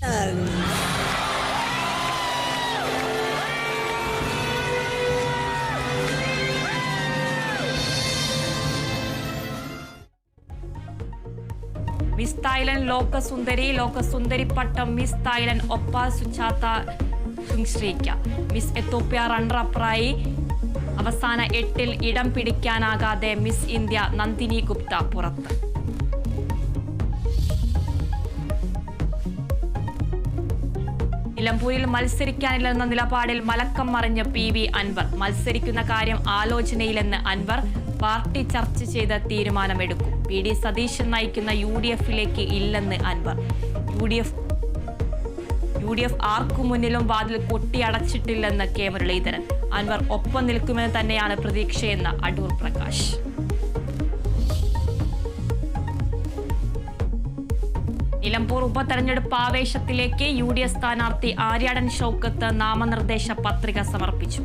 Miss Thailand ലോകസുന്ദരി പട്ടം miss Thailand ഒപ്പ സുചാത സുങ്ശ്രീക്ക. Miss Ethiopia റണ്ണറപ്പറായി അവസാന 8-ൽ ഇടം പിടിക്കാനാകാതെ മിസ് ഇന്ത്യ നന്ദിനി ഗുപ്ത പുറത്ത്. നിലമ്പൂരിൽ മത്സരിക്കാനില്ലെന്ന നിലപാടിൽ മലക്കം മറിഞ്ഞ് PV അൻവർ. മത്സരിക്കുന്ന കാര്യം ആലോചനയിലെന്ന് അൻവർ. പാർട്ടി ചർച്ച ചെയ്ത് തീരുമാനമെടുക്കും. PD സതീശൻ നയിക്കുന്ന UDF-ലേക്ക് ഇല്ലെന്ന് അൻവർ. UDF ആർക്കു മുന്നിലും വാതിൽ കൊട്ടിയടച്ചിട്ടില്ലെന്ന് K മുരളീധരൻ. അൻവർ ഒപ്പം നിൽക്കുമെന്ന് തന്നെയാണ് പ്രതീക്ഷയെന്ന് അടൂർ പ്രകാശ്. നിലമ്പൂർ ഉപതെരഞ്ഞെടുപ്പ് ആവേശത്തിലേക്ക്. UDF സ്ഥാനാർത്ഥി ആര്യാടൻ ഷൗക്കത്ത് നാമനിർദ്ദേശ പത്രിക സമർപ്പിച്ചു.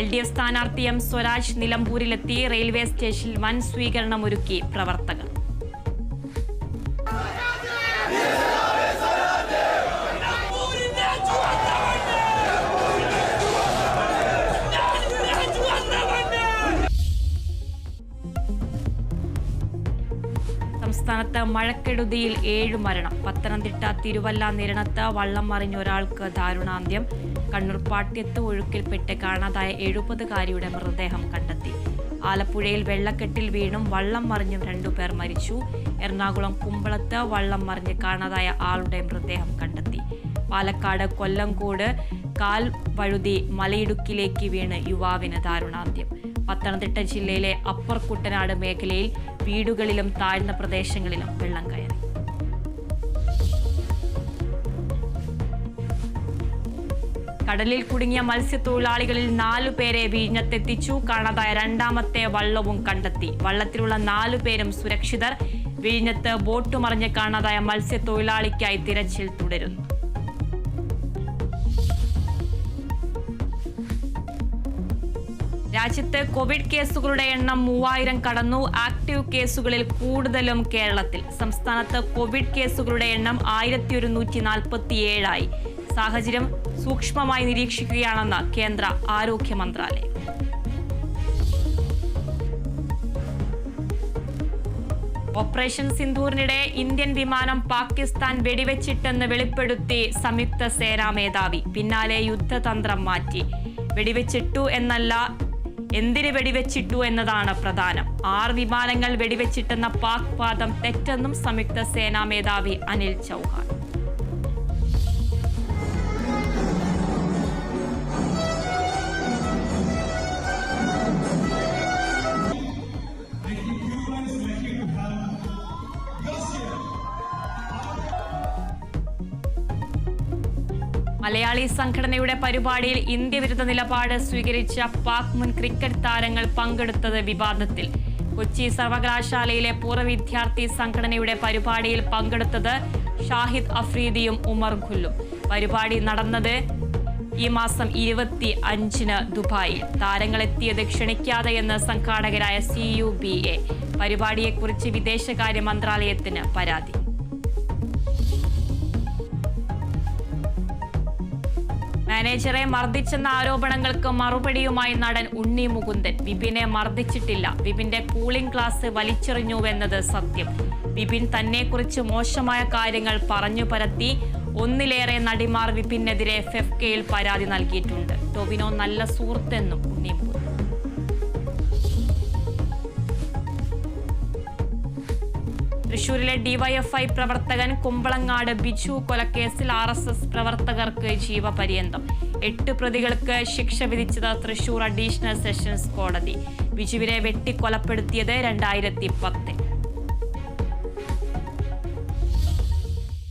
LDF സ്ഥാനാർത്ഥി M സ്വരാജ് നിലമ്പൂരിലെത്തി. റെയിൽവേ സ്റ്റേഷനിൽ വൻ സ്വീകരണമൊരുക്കി പ്രവർത്തകർ. സംസ്ഥാനത്ത് മഴക്കെടുതിയിൽ 7 മരണം. പത്തനംതിട്ട തിരുവല്ല നിരണത്ത് വള്ളം മറിഞ്ഞ ഒരാൾക്ക് ദാരുണാന്ത്യം. കണ്ണൂർ പാട്യത്ത് ഒഴുക്കിൽപ്പെട്ട് കാണാതായ 70-കാരിയുടെ മൃതദേഹം കണ്ടെത്തി. ആലപ്പുഴയിൽ വെള്ളക്കെട്ടിൽ വീണും വള്ളം മറിഞ്ഞും 2 പേർ മരിച്ചു. എറണാകുളം കുമ്പളത്ത് വള്ളം മറിഞ്ഞ് കാണാതായ ആളുടെ മൃതദേഹം കണ്ടെത്തി. പാലക്കാട് കൊല്ലങ്കോട് കാൽ വഴുതി മലയിടുക്കിലേക്ക് വീണ് യുവാവിന് ദാരുണാന്ത്യം. പത്തനംതിട്ട ജില്ലയിലെ അപ്പർ കുട്ടനാട് മേഖലയിൽ വീടുകളിലും താഴ്ന്ന പ്രദേശങ്ങളിലും വെള്ളം കയറി. കടലിൽ കുടുങ്ങിയ മത്സ്യത്തൊഴിലാളികളിൽ 4 പേരെ വിഴിഞ്ഞത്തെത്തിച്ചു. കാണാതായ 2ാമത്തെ വള്ളവും കണ്ടെത്തി. വള്ളത്തിലുള്ള 4 പേരും സുരക്ഷിതർ. വിഴിഞ്ഞത്ത് ബോട്ട് മറിഞ്ഞ് കാണാതായ മത്സ്യത്തൊഴിലാളിക്കായി തിരച്ചിൽ തുടരുന്നു. രാജ്യത്ത് കോവിഡ് കേസുകളുടെ എണ്ണം 3000 കടന്നു. ആക്റ്റീവ് കേസുകളിൽ കൂടുതലും കേരളത്തിൽ. സംസ്ഥാനത്ത് കോവിഡ് കേസുകളുടെ എണ്ണം 1147 സാഹചര്യം സൂക്ഷ്മമായി നിരീക്ഷിക്കുകയാണെന്ന് കേന്ദ്ര ആരോഗ്യ മന്ത്രാലയം. ഓപ്പറേഷൻ സിന്ദൂറിനിടെ ഇന്ത്യൻ വിമാനം പാകിസ്ഥാൻ വെടിവെച്ചിട്ടെന്ന് വെളിപ്പെടുത്തി സംയുക്ത സേനാ മേധാവി. പിന്നാലെ യുദ്ധതന്ത്രം മാറ്റി. വെടിവെച്ചിട്ടു എന്നല്ല, എന്തിന് വെടിവെച്ചിട്ടു എന്നതാണ് പ്രധാനം. 6 വിമാനങ്ങൾ വെടിവെച്ചിട്ടെന്ന പാക് വാദം തെറ്റെന്നും സംയുക്ത സേനാ മേധാവി അനിൽ ചൗഹാൻ. മലയാളി സംഘടനയുടെ പരിപാടിയിൽ ഇന്ത്യ വിരുദ്ധ നിലപാട് സ്വീകരിച്ച പാക് മുൻ ക്രിക്കറ്റ് താരങ്ങൾ പങ്കെടുത്തത് വിവാദത്തിൽ. കൊച്ചി സർവകലാശാലയിലെ പൂർവ്വ വിദ്യാർത്ഥി സംഘടനയുടെ പരിപാടിയിൽ പങ്കെടുത്തത് ഷാഹിദ് അഫ്രീദിയും ഉമർ ഖുല്ലും. പരിപാടി നടന്നത് ഈ മാസം 25-ന് ദുബായിൽ. താരങ്ങളെത്തിയത് ക്ഷണിക്കാതെയെന്ന് സംഘാടകരായ CUBA. പരിപാടിയെക്കുറിച്ച് വിദേശകാര്യ മന്ത്രാലയത്തിന് പരാതി. മാനേജറെ മർദ്ദിച്ചെന്ന ആരോപണങ്ങൾക്ക് മറുപടിയുമായി നടൻ ഉണ്ണി മുകുന്ദൻ. വിപിനെ മർദ്ദിച്ചിട്ടില്ല. വിപിന്റെ കൂളിംഗ് ഗ്ലാസ് വലിച്ചെറിഞ്ഞുവെന്നത് സത്യം. വിപിൻ തന്നെക്കുറിച്ച് മോശമായ കാര്യങ്ങൾ പറഞ്ഞു പരത്തി. 1-ലേറെ നടിമാർ വിപിനെതിരെ FEFCAയിൽ പരാതി നൽകിയിട്ടുണ്ട്. ടൊവിനോ നല്ല സുഹൃത്തെന്നും ഉണ്ണി മുകുന്ദൻ. തൃശൂരിലെ DYFI പ്രവർത്തകൻ കുമ്പളങ്ങാട് ബിജു കൊലക്കേസിൽ RSS പ്രവർത്തകർക്ക് ജീവപര്യന്തം. 8 പ്രതികൾക്ക് ശിക്ഷ വിധിച്ചത് തൃശൂർ അഡീഷണൽ സെഷൻസ് കോടതി. ബിജുവിനെ വെട്ടിക്കൊലപ്പെടുത്തിയത് 2010.